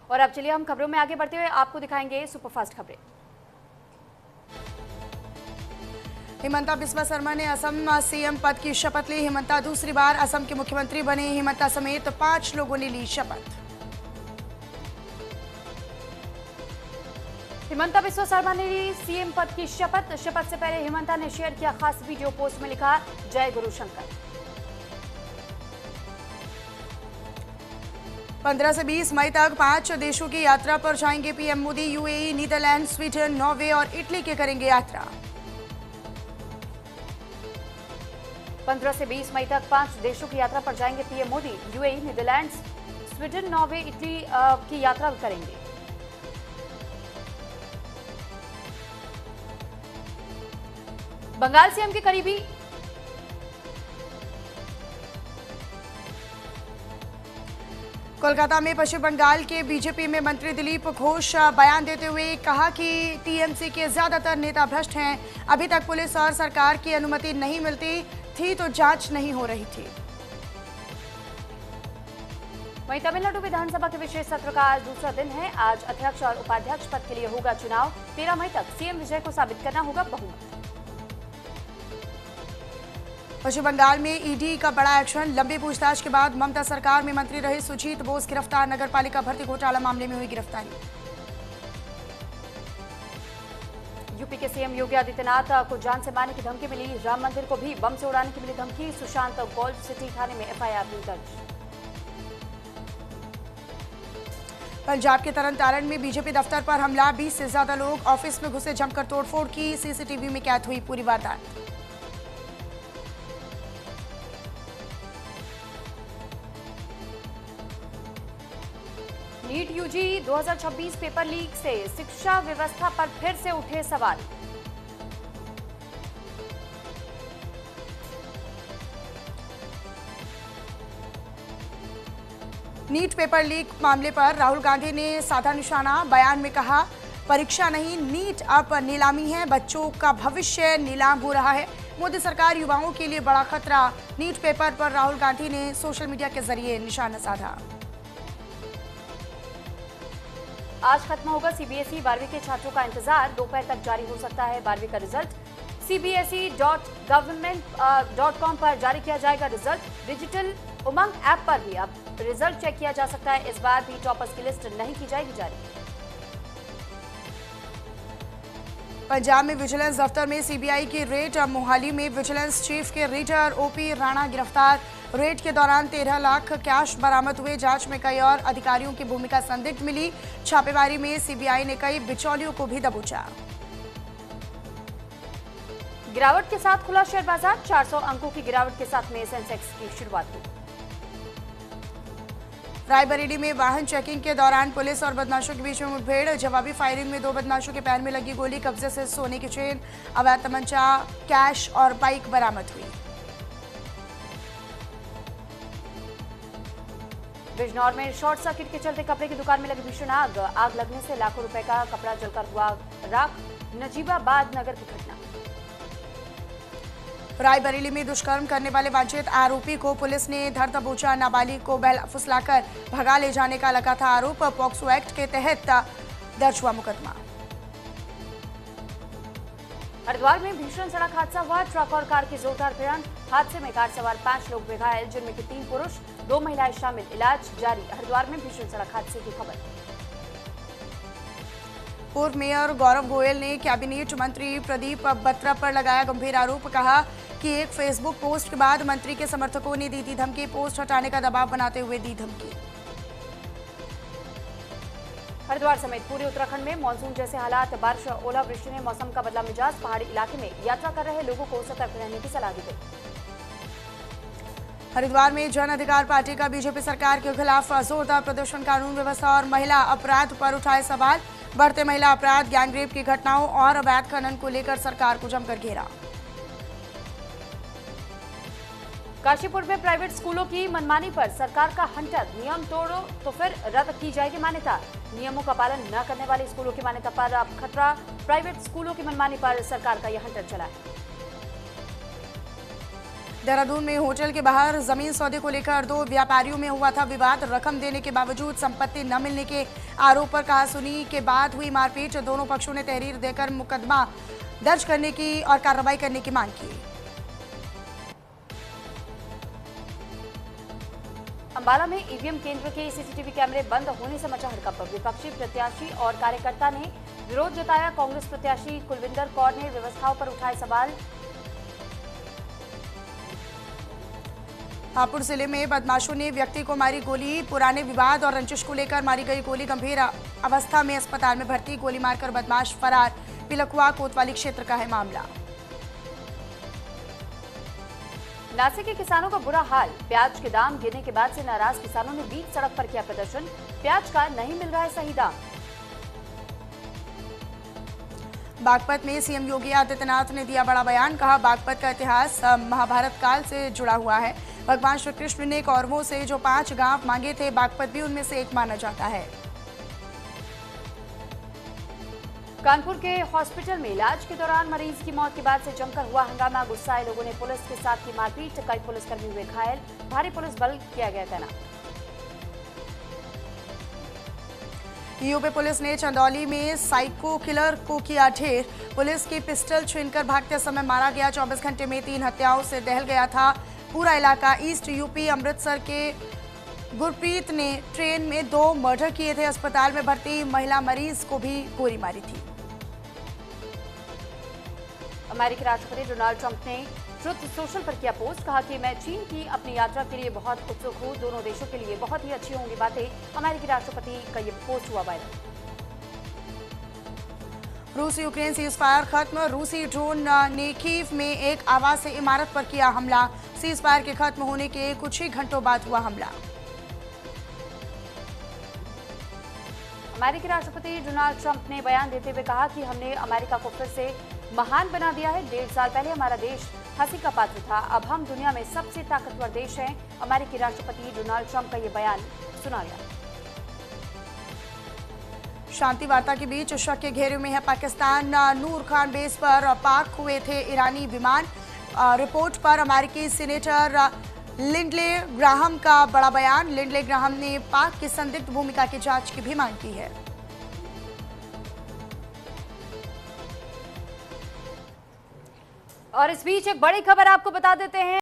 और अब चलिए हम खबरों में आगे बढ़ते हुए आपको दिखाएंगे सुपरफास्ट खबरें। हिमंता बिस्वा शर्मा ने असम सीएम पद की शपथ ली। हिमंता दूसरी बार असम के मुख्यमंत्री बने। हिमंता समेत 5 लोगों ने ली शपथ। हिमंता बिस्वा शर्मा ने ली सीएम पद की शपथ। शपथ से पहले हिमंता ने शेयर किया खास वीडियो। पोस्ट में लिखा, जय गुरु शंकर। 15 से 20 मई तक 5 देशों की यात्रा पर जाएंगे PM Modi. UAE, Netherlands, Sweden, Norway और इटली के करेंगे यात्रा। 15 से 20 मई तक 5 देशों की यात्रा पर जाएंगे PM Modi. UAE, Netherlands, Sweden, Norway, Italy की यात्रा करेंगे। बंगाल सीएम के करीबी कोलकाता में पश्चिम बंगाल के बीजेपी में मंत्री दिलीप घोष बयान देते हुए कहा कि टीएमसी के ज्यादातर नेता भ्रष्ट हैं। अभी तक पुलिस और सरकार की अनुमति नहीं मिलती थी तो जांच नहीं हो रही थी। वहीं तमिलनाडु विधानसभा के विशेष सत्र का आज दूसरा दिन है। आज अध्यक्ष और उपाध्यक्ष पद के लिए होगा चुनाव। 13 मई तक सीएम विजय को साबित करना होगा बहुमत। पश्चिम बंगाल में ईडी का बड़ा एक्शन। लंबी पूछताछ के बाद ममता सरकार में मंत्री रहे सुजीत बोस गिरफ्तार। नगरपालिका भर्ती घोटाला मामले में हुई गिरफ्तारी। यूपी के सीएम योगी आदित्यनाथ को जान से मारने की धमकी मिली। राम मंदिर को भी बम से उड़ाने की मिली धमकी। सुशांत गोल्फ सिटी थाने में एफआईआर भी दर्ज। पंजाब के तरन तारण में बीजेपी दफ्तर पर हमला। 20 से ज्यादा लोग ऑफिस में घुसे, जमकर तोड़फोड़ की। सीसीटीवी में कैद हुई पूरी वारदात। नीट यूजी 2026 पेपर लीक से शिक्षा व्यवस्था पर फिर से उठे सवाल। नीट पेपर लीक मामले पर राहुल गांधी ने साधा निशाना। बयान में कहा, परीक्षा नहीं नीट अब नीलामी है। बच्चों का भविष्य नीलाम हो रहा है। मोदी सरकार युवाओं के लिए बड़ा खतरा। नीट पेपर पर राहुल गांधी ने सोशल मीडिया के जरिए निशाना साधा। आज खत्म होगा सीबीएसई 12वीं के छात्रों का इंतजार। दोपहर तक जारी हो सकता है 12वीं का रिजल्ट। cbse.government.com पर जारी किया जाएगा रिजल्ट। डिजिटल उमंग ऐप पर भी अब रिजल्ट चेक किया जा सकता है। इस बार भी टॉपर्स की लिस्ट नहीं की जाएगी जारी। पंजाब में विजिलेंस दफ्तर में सीबीआई की रेड। मोहाली में विजिलेंस चीफ के रीडर ओपी राणा गिरफ्तार। रेड के दौरान 13 लाख कैश बरामद हुए। जांच में कई और अधिकारियों की भूमिका संदिग्ध मिली। छापेमारी में सीबीआई ने कई बिचौलियों को भी दबोचा। गिरावट के साथ खुला शेयर बाजार। 400 अंकों की गिरावट के साथ में सेंसेक्स की शुरुआत हुई। रायबरेली में वाहन चेकिंग के दौरान पुलिस और बदमाशों के बीच में मुठभेड़। जवाबी फायरिंग में 2 बदमाशों के पैर में लगी गोली। कब्जे से सोने की चेन, अवैध तमंचा, कैश और बाइक बरामद हुई। बिजनौर में शॉर्ट सर्किट के चलते कपड़े की दुकान में लगी भीषण आग। आग लगने से लाखों रुपए का कपड़ा जलकर हुआ राख। नजीबाबाद नगर की घटना। रायबरेली में दुष्कर्म करने वाले वांछित आरोपी को पुलिस ने धर दबोचा। नाबालिग को बहला फुसलाकर भगा ले जाने का लगा था आरोप। पॉक्सो एक्ट के तहत दर्ज हुआ मुकदमा। हरिद्वार में भीषण सड़क हादसा हुआ। ट्रक और कार की जोरदार भिड़ंत। हादसे में कार सवार 5 लोग भी घायल, जिनमें 3 पुरुष 2 महिलाएं शामिल। इलाज जारी। हरिद्वार में भीषण सड़क हादसे की खबर। पूर्व मेयर गौरव गोयल ने कैबिनेट मंत्री प्रदीप बत्रा पर लगाया गंभीर आरोप। कहा कि एक फेसबुक पोस्ट के बाद मंत्री के समर्थकों ने दी थी धमकी। पोस्ट हटाने का दबाव बनाते हुए दी धमकी। हरिद्वार समेत पूरे उत्तराखंड में मानसून जैसे हालात। बारिश और ओलावृष्टि ने मौसम का बदला मिजाज। पहाड़ी इलाके में यात्रा कर रहे लोगों को सतर्क रहने की सलाह दी गई। हरिद्वार में जन अधिकार पार्टी का बीजेपी सरकार के खिलाफ जोरदार प्रदर्शन। कानून व्यवस्था और महिला अपराध पर उठाए सवाल। बढ़ते महिला अपराध, गैंगरेप की घटनाओं और अवैध खनन को लेकर सरकार को जमकर घेरा। काशीपुर में प्राइवेट स्कूलों की मनमानी पर सरकार का हंटर। नियम तोड़ो तो फिर रद्द की जाएगी मान्यता। नियमों का पालन न करने वाले स्कूलों की मान्यता पर अब खतरा। प्राइवेट स्कूलों की मनमानी पर सरकार का यह हंटर चला है। देहरादून में होटल के बाहर जमीन सौदे को लेकर दो व्यापारियों में हुआ था विवाद। रकम देने के बावजूद संपत्ति न मिलने के आरोप पर कहासुनी के बाद हुई मारपीट। दोनों पक्षों ने तहरीर देकर मुकदमा दर्ज करने की और कार्रवाई करने की मांग की। अंबाला में ईवीएम केंद्र के सीसीटीवी कैमरे बंद होने से मचा हड़कंप। विपक्षी प्रत्याशी और कार्यकर्ता ने विरोध जताया। कांग्रेस प्रत्याशी कुलविंदर कौर ने व्यवस्थाओं पर उठाए सवाल। हापुड़ जिले में बदमाशों ने व्यक्ति को मारी गोली। पुराने विवाद और रंजिश को लेकर मारी गई गोली। गंभीर अवस्था में अस्पताल में भर्ती। गोली मारकर बदमाश फरार। पिलखुआ कोतवाली क्षेत्र का है मामला। नासिक के किसानों का बुरा हाल। प्याज के दाम गिरने के बाद से नाराज किसानों ने बीच सड़क पर किया प्रदर्शन। प्याज का नहीं मिल रहा है सही दाम। बागपत में सीएम योगी आदित्यनाथ ने दिया बड़ा बयान। कहा, बागपत का इतिहास महाभारत काल से जुड़ा हुआ है। भगवान श्री कृष्ण ने कौरवों से जो 5 गांव मांगे थे, बागपत भी उनमें से एक माना जाता है। कानपुर के हॉस्पिटल में इलाज के दौरान मरीज की मौत के बाद से जमकर हुआ हंगामा। गुस्साए लोगों ने पुलिस के साथ की मारपीट। कई पुलिसकर्मी हुए घायल। भारी पुलिस बल किया गया तैनात। यूपी पुलिस ने चंदौली में साइको किलर को किया ढेर। पुलिस की पिस्टल छीनकर भागते समय मारा गया। 24 घंटे में 3 हत्याओं से दहल गया था पूरा इलाका। ईस्ट यूपी अमृतसर के गुरप्रीत ने ट्रेन में 2 मर्डर किए थे। अस्पताल में भर्ती महिला मरीज को भी गोली मारी थी। अमेरिकी राष्ट्रपति डोनाल्ड ट्रंप ने ट्रुथ सोशल पर किया पोस्ट। कहा कि मैं चीन की अपनी यात्रा के लिए बहुत उत्सुक हूं। दोनों देशों के लिए बहुत ही अच्छी होंगी बातें। अमेरिकी राष्ट्रपति का ये पोस्ट हुआ वायरल। रूस यूक्रेन सीज फायर खत्म। रूसी ड्रोन ने कीव में एक आवासीय इमारत पर किया हमला। सीज फायर के खत्म होने के कुछ ही घंटों बाद हुआ हमला। अमेरिकी राष्ट्रपति डोनाल्ड ट्रंप ने बयान देते हुए कहा कि हमने अमेरिका को फिर से महान बना दिया है। 1.5 साल पहले हमारा देश हंसी का पात्र था, अब हम दुनिया में सबसे ताकतवर देश हैं। अमेरिकी राष्ट्रपति डोनाल्ड ट्रंप का ये बयान सुना गया। शांति वार्ता के बीच शक के घेरे में है पाकिस्तान। नूर खान बेस पर पार्क हुए थे ईरानी विमान। रिपोर्ट पर अमेरिकी सीनेटर लिंडले ग्राहम का बड़ा बयान। लिंडले ग्राहम ने पाक की संदिग्ध भूमिका की जांच की भी मांग की है। और इस बीच एक बड़ी खबर आपको बता देते हैं।